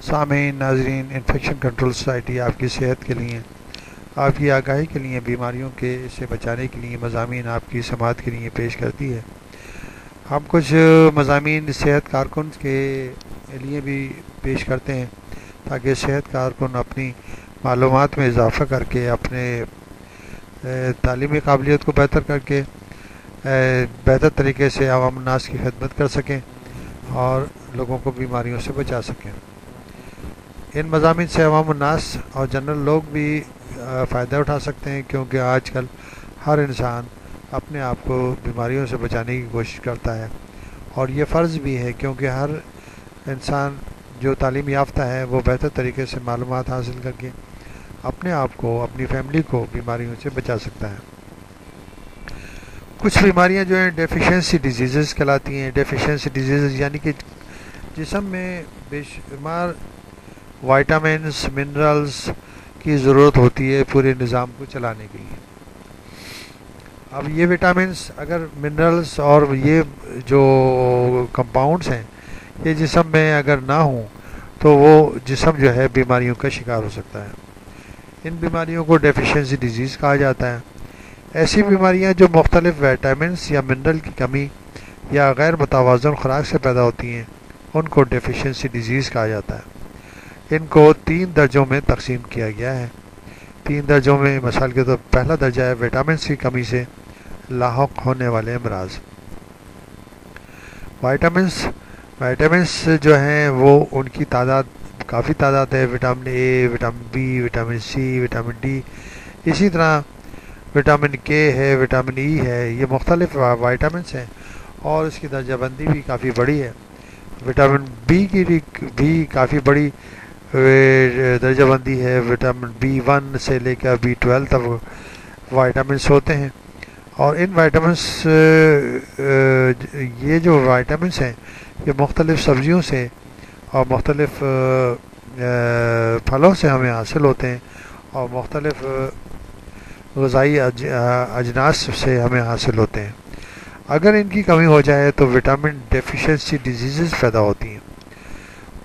سامعین ناظرین، infection control society آپ کی صحت کے لیے، آپ کی آگاہی کے لیے، بیماریوں کے سے بچانے کے لیے مضامین آپ کی سماعت کے لیے پیش کرتی ہے۔ ہم کچھ مضامین صحت کارکن کے لیے بھی پیش کرتے ہیں تاکہ صحت کارکن اپنی معلومات میں اضافہ کر کے اپنے تعلیمی قابلیت کو بہتر کر کے بہتر طریقے سے عوام الناس کی خدمت کر سکیں اور لوگوں کو بیماریوں سے بچا سکیں۔ ان مضامین سے عوام الناس اور جنرل لوگ بھی فائدہ اٹھا سکتے ہیں، کیونکہ آج کل ہر انسان اپنے آپ کو بیماریوں سے بچانے کی کوشش کرتا ہے، اور یہ فرض بھی ہے کیونکہ ہر انسان جو تعلیم یافتہ ہے وہ بہتر طریقے سے معلومات حاصل کر کے اپنے آپ کو، اپنی فیملی کو بیماریوں سے بچا سکتا ہے۔ کچھ بیماریاں جو ہیں ڈیفیشنسی ڈیزیزز کہلاتی ہیں۔ ڈیفیشنسی ڈیزیزز یعنی کہ جسم میں بے شمار وائٹامنس، منرلز کی ضرورت ہوتی ہے پورے نظام کو چلانے کے لیے۔ اب یہ وٹامنس، اگر منرلز اور یہ جو کمپاؤنڈز ہیں یہ جسم میں اگر نہ ہوں تو وہ جسم جو ہے بیماریوں کا شکار ہو سکتا ہے۔ ان بیماریوں کو ڈیفیشنسی ڈیزیز کہا جاتا ہے۔ ایسی بیماریاں جو مختلف وٹامنس یا منرل کی کمی یا غیر متوازن خوراک سے پیدا ہوتی ہیں ان کو ڈیفیشنسی ڈیزیز کہا جاتا ہے۔ ان کو 3 درجوں میں تقسیم کیا گیا ہے۔ 3 درجوں میں مثال کے طور پہلا درجہ ہے وٹامنس کی کمی سے لاحق ہونے والے امراض۔ وائٹامنس جو ہیں وہ ان کی تعداد کافی تعداد ہے، vitamin A, vitamin B, vitamin C, vitamin D, اسی طرح وٹامن کے ہے، وٹامن ای ہے، یہ مختلف وائٹامنس ہیں اور اس کی درجہ بندی بھی کافی بڑی ہے۔ وٹامن بی کی بھی کافی بڑی درجہ بندی ہے، وٹامن B1 سے لے کر B12 تک وائٹامنس ہوتے ہیں، اور ان وائٹامنس یہ جو وائٹامنس ہیں یہ مختلف سبزیوں سے اور مختلف پھلوں سے ہمیں حاصل ہوتے ہیں اور مختلف غذائی اجناس سے ہمیں حاصل ہوتے ہیں۔ اگر ان کی کمی ہو جائے تو وٹامن ڈیفیشنسی ڈیزیزز پیدا ہوتی ہیں۔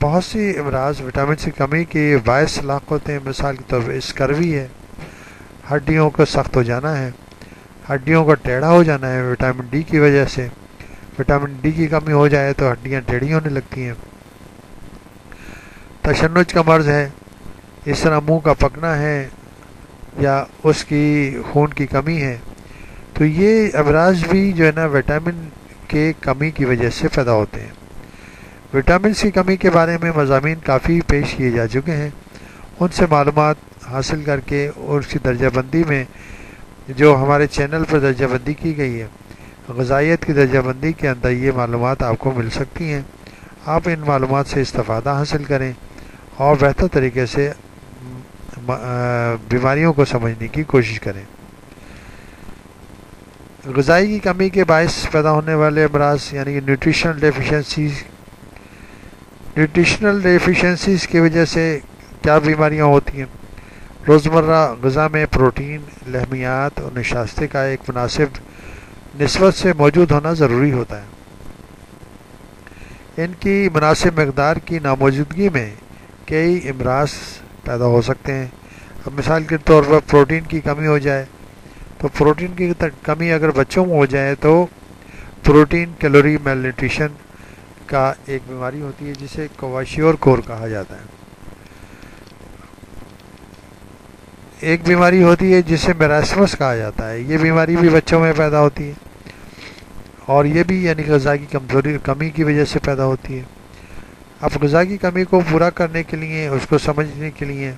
بہت سی امراض وٹامن کی کمی کے باعث لاحق ہوتے ہیں، مثال کے طور پر اسکروی ہے، ہڈیوں کا سخت ہو جانا ہے، ہڈیوں کا ٹیڑھا ہو جانا ہے وٹامن ڈی کی وجہ سے۔ وٹامن ڈی کی کمی ہو جائے تو ہڈیاں ٹیڑھی ہونے لگتی ہیں۔ تشنج کا مرض ہے، اس طرح منہ کا پکنا ہے یا اس کی خون کی کمی ہے، تو یہ امراض بھی جو ہے نا وٹامن کے کمی کی وجہ سے پیدا ہوتے ہیں۔ وٹامنس کی کمی کے بارے میں مضامین کافی پیش کیے جا چکے ہیں، ان سے معلومات حاصل کر کے اور اس کی درجہ بندی میں جو ہمارے چینل پر درجہ بندی کی گئی ہے، غذائیت کی درجہ بندی کے اندر یہ معلومات آپ کو مل سکتی ہیں۔ آپ ان معلومات سے استفادہ حاصل کریں اور بہتر طریقے سے بیماریوں کو سمجھنے کی کوشش کریں۔ غذائی کی کمی کے باعث پیدا ہونے والے امراض یعنی کہ نیوٹریشنل ڈیفیشنسیز کی وجہ سے کیا بیماریاں ہوتی ہیں؟ روزمرہ غذا میں پروٹین، لحمیات اور نشاستے کا ایک مناسب نسبت سے موجود ہونا ضروری ہوتا ہے۔ ان کی مناسب مقدار کی ناموجودگی میں کئی امراض پیدا ہو سکتے ہیں۔ اب مثال کے طور پر پروٹین کی کمی ہو جائے تو پروٹین کی کمی اگر بچوں میں ہو جائے تو پروٹین کیلوری میل نیوٹریشن کا ایک بیماری ہوتی ہے جسے کواشیور کور کہا جاتا ہے۔ ایک بیماری ہوتی ہے جسے میراسمس کہا جاتا ہے، یہ بیماری بھی بچوں میں پیدا ہوتی ہے اور یہ بھی یعنی غذا کی کمی کی وجہ سے پیدا ہوتی ہے۔ اب غذا کی کمی کو پورا کرنے کے لیے، اس کو سمجھنے کے لیے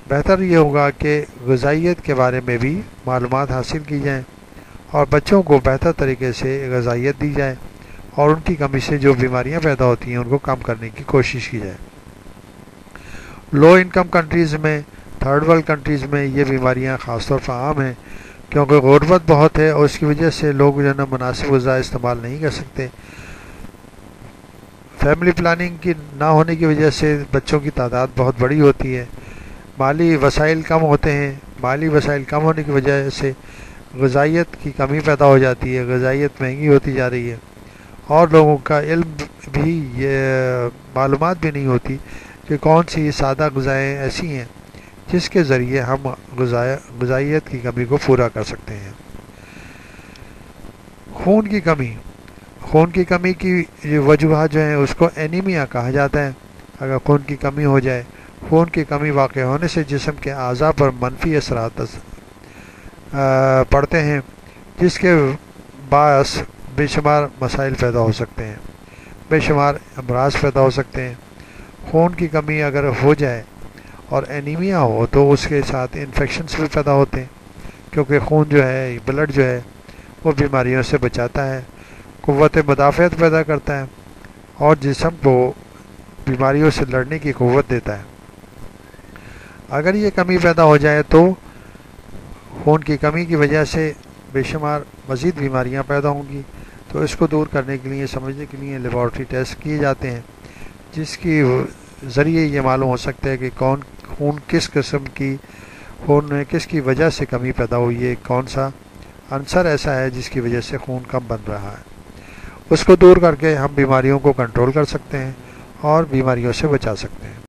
بہتر یہ ہوگا کہ غذائیت کے بارے میں بھی معلومات حاصل کی جائیں اور بچوں کو بہتر طریقے سے غذائیت دی جائے اور ان کی کمی سے جو بیماریاں پیدا ہوتی ہیں ان کو کم کرنے کی کوشش کی جائے۔ لو انکم کنٹریز میں، تھرڈ ورلڈ کنٹریز میں یہ بیماریاں خاص طور پر عام ہیں کیونکہ غربت بہت ہے اور اس کی وجہ سے لوگ جو ہے نا مناسب غذا استعمال نہیں کر سکتے۔ فیملی پلاننگ کی نہ ہونے کی وجہ سے بچوں کی تعداد بہت بڑی ہوتی ہے، مالی وسائل کم ہوتے ہیں، مالی وسائل کم ہونے کی وجہ سے غذائیت کی کمی پیدا ہو جاتی ہے، غذائیت مہنگی ہوتی جا رہی ہے اور لوگوں کا بھی یہ معلومات بھی نہیں ہوتی کہ کون سی سادہ غذائیں ایسی ہیں جس کے ذریعے ہم غذائیت کی کمی کو پورا کر سکتے ہیں۔ خون کی کمی کی وجوہات جو ہیں اس کو اینیمیا کہا جاتا ہے۔ اگر خون کی کمی ہو جائے، خون کی کمی واقع ہونے سے جسم کے اعضاء پر منفی اثرات پڑتے ہیں، جس کے باعث بے شمار مسائل پیدا ہو سکتے ہیں، بے شمار امراض پیدا ہو سکتے ہیں۔ خون کی کمی اگر ہو جائے اور اینیمیا ہو تو اس کے ساتھ انفیکشنز بھی پیدا ہوتے ہیں، کیونکہ خون جو ہے، بلڈ جو ہے، وہ بیماریوں سے بچاتا ہے، قوت مدافعت پیدا کرتا ہے اور جسم کو بیماریوں سے لڑنے کی قوت دیتا ہے۔ اگر یہ کمی پیدا ہو جائے تو خون کی کمی کی وجہ سے بے شمار مزید بیماریاں پیدا ہوں گی، تو اس کو دور کرنے کے لیے، سمجھنے کے لیے لیبارٹری ٹیسٹ کیے جاتے ہیں، جس کی ذریعے یہ معلوم ہو سکتا ہے کہ خون کس قسم کی، خون میں کس کی وجہ سے کمی پیدا ہوئی ہے، کون سا عنصر ایسا ہے جس کی وجہ سے خون کم بن رہا ہے۔ اس کو دور کر کے ہم بیماریوں کو کنٹرول کر سکتے ہیں اور بیماریوں سے بچا سکتے ہیں۔